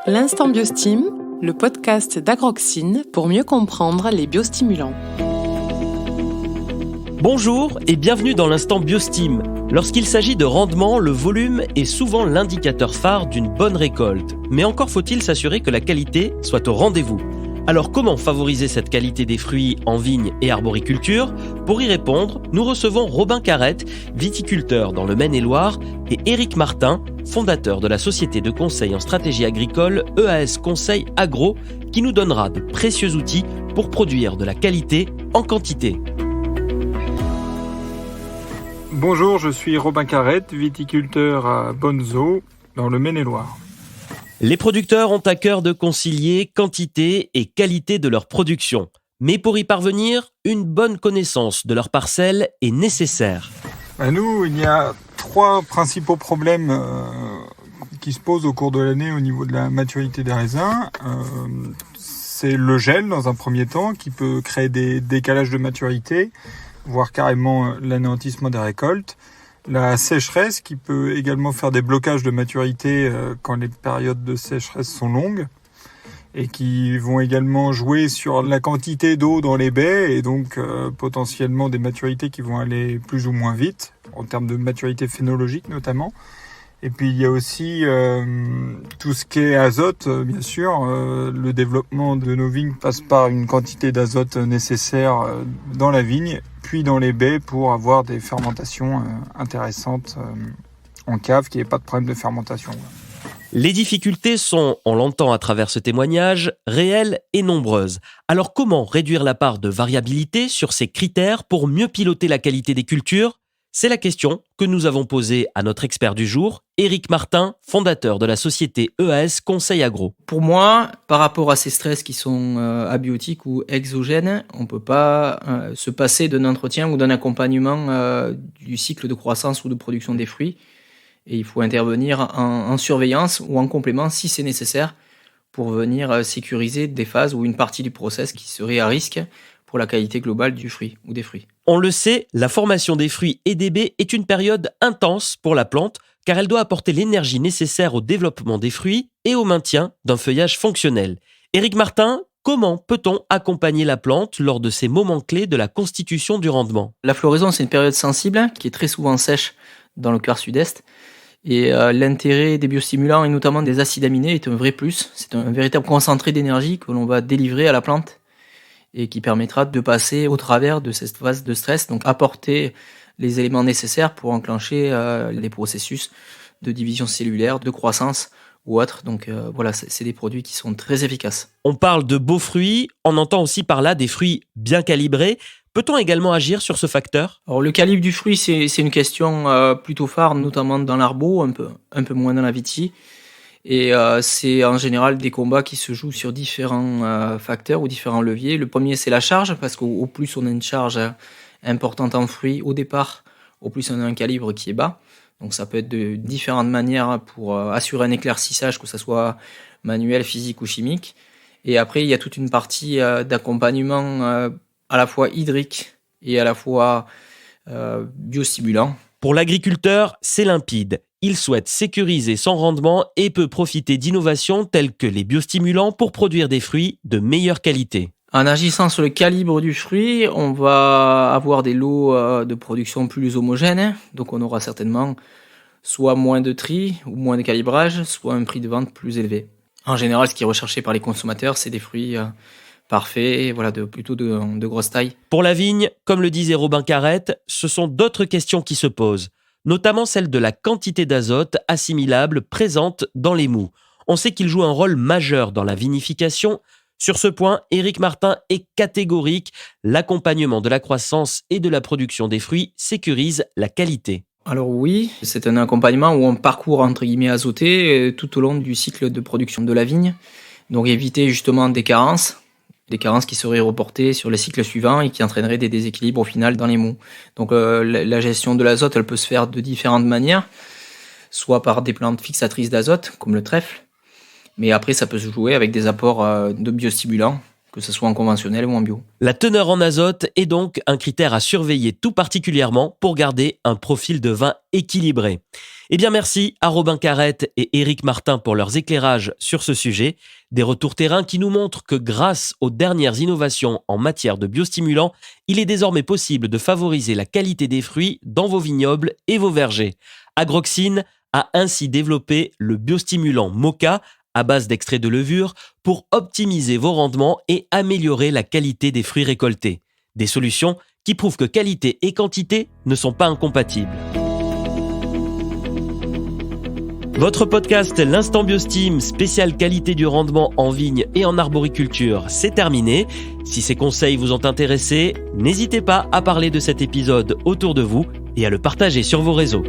L'Instant Biostim, le podcast d'Agroxine pour mieux comprendre les biostimulants. Bonjour et bienvenue dans l'Instant Biostim. Lorsqu'il s'agit de rendement, le volume est souvent l'indicateur phare d'une bonne récolte. Mais encore faut-il s'assurer que la qualité soit au rendez-vous. Alors comment favoriser cette qualité des fruits en vigne et arboriculture ? Pour y répondre, nous recevons Robin Carrette, viticulteur dans le Maine-et-Loire, et Éric Martin, fondateur de la société de conseil en stratégie agricole EAS Conseil Agro, qui nous donnera de précieux outils pour produire de la qualité en quantité. Bonjour, je suis Robin Carrette, viticulteur à Bonneau, dans le Maine-et-Loire. Les producteurs ont à cœur de concilier quantité et qualité de leur production. Mais pour y parvenir, une bonne connaissance de leur parcelle est nécessaire. Nous, il y a trois principaux problèmes qui se posent au cours de l'année au niveau de la maturité des raisins. C'est le gel dans un premier temps qui peut créer des décalages de maturité, voire carrément l'anéantissement des récoltes. La sécheresse qui peut également faire des blocages de maturité quand les périodes de sécheresse sont longues et qui vont également jouer sur la quantité d'eau dans les baies et donc potentiellement des maturités qui vont aller plus ou moins vite en termes de maturité phénologique notamment. Et puis il y a aussi tout ce qui est azote, bien sûr. Le développement de nos vignes passe par une quantité d'azote nécessaire dans la vigne, puis dans les baies pour avoir des fermentations intéressantes en cave, qu'il n'y ait pas de problème de fermentation. Les difficultés sont, on l'entend à travers ce témoignage, réelles et nombreuses. Alors comment réduire la part de variabilité sur ces critères pour mieux piloter la qualité des cultures ? C'est la question que nous avons posée à notre expert du jour, Éric Martin, fondateur de la société EAS Conseil Agro. Pour moi, par rapport à ces stress qui sont abiotiques ou exogènes, on ne peut pas se passer d'un entretien ou d'un accompagnement du cycle de croissance ou de production des fruits. Et il faut intervenir en surveillance ou en complément si c'est nécessaire pour venir sécuriser des phases ou une partie du process qui serait à risque pour la qualité globale du fruit ou des fruits. On le sait, la formation des fruits et des baies est une période intense pour la plante car elle doit apporter l'énergie nécessaire au développement des fruits et au maintien d'un feuillage fonctionnel. Éric Martin, comment peut-on accompagner la plante lors de ces moments clés de la constitution du rendement ? La floraison, c'est une période sensible qui est très souvent sèche dans le quart sud-est. Et l'intérêt des biostimulants et notamment des acides aminés est un vrai plus. C'est un véritable concentré d'énergie que l'on va délivrer à la plante et qui permettra de passer au travers de cette phase de stress, donc apporter les éléments nécessaires pour enclencher les processus de division cellulaire, de croissance ou autre. Donc voilà, c'est des produits qui sont très efficaces. On parle de beaux fruits, on entend aussi par là des fruits bien calibrés. Peut-on également agir sur ce facteur ? Alors le calibre du fruit, c'est une question plutôt phare, notamment dans l'arbo, un peu moins dans la vitie. Et c'est en général des combats qui se jouent sur différents facteurs ou différents leviers. Le premier, c'est la charge, parce qu'au plus on a une charge importante en fruits au départ, au plus on a un calibre qui est bas. Donc ça peut être de différentes manières pour assurer un éclaircissage, que ce soit manuel, physique ou chimique. Et après, il y a toute une partie d'accompagnement à la fois hydrique et à la fois biostimulant. Pour l'agriculteur, c'est limpide. Il souhaite sécuriser son rendement et peut profiter d'innovations telles que les biostimulants pour produire des fruits de meilleure qualité. En agissant sur le calibre du fruit, on va avoir des lots de production plus homogènes. Donc on aura certainement soit moins de tri ou moins de calibrage, soit un prix de vente plus élevé. En général, ce qui est recherché par les consommateurs, c'est des fruits parfaits, voilà, plutôt de grosse taille. Pour la vigne, comme le disait Robin Carrette, ce sont d'autres questions qui se posent, notamment celle de la quantité d'azote assimilable présente dans les moûts. On sait qu'il joue un rôle majeur dans la vinification. Sur ce point, Éric Martin est catégorique. L'accompagnement de la croissance et de la production des fruits sécurise la qualité. Alors oui, c'est un accompagnement où on parcourt entre guillemets azoté tout au long du cycle de production de la vigne. Donc éviter justement des carences qui seraient reportées sur les cycles suivants et qui entraîneraient des déséquilibres au final dans les moûts. Donc la gestion de l'azote, elle peut se faire de différentes manières, soit par des plantes fixatrices d'azote, comme le trèfle, mais après ça peut se jouer avec des apports de biostimulants, que ce soit en conventionnel ou en bio. La teneur en azote est donc un critère à surveiller tout particulièrement pour garder un profil de vin équilibré. Eh bien merci à Robin Carrette et Éric Martin pour leurs éclairages sur ce sujet. Des retours terrain qui nous montrent que grâce aux dernières innovations en matière de biostimulants, il est désormais possible de favoriser la qualité des fruits dans vos vignobles et vos vergers. Agroxine a ainsi développé le biostimulant Moka à base d'extrait de levure pour optimiser vos rendements et améliorer la qualité des fruits récoltés. Des solutions qui prouvent que qualité et quantité ne sont pas incompatibles. Votre podcast L'Instant Biostime, spécial qualité du rendement en vigne et en arboriculture, c'est terminé. Si ces conseils vous ont intéressé, n'hésitez pas à parler de cet épisode autour de vous et à le partager sur vos réseaux.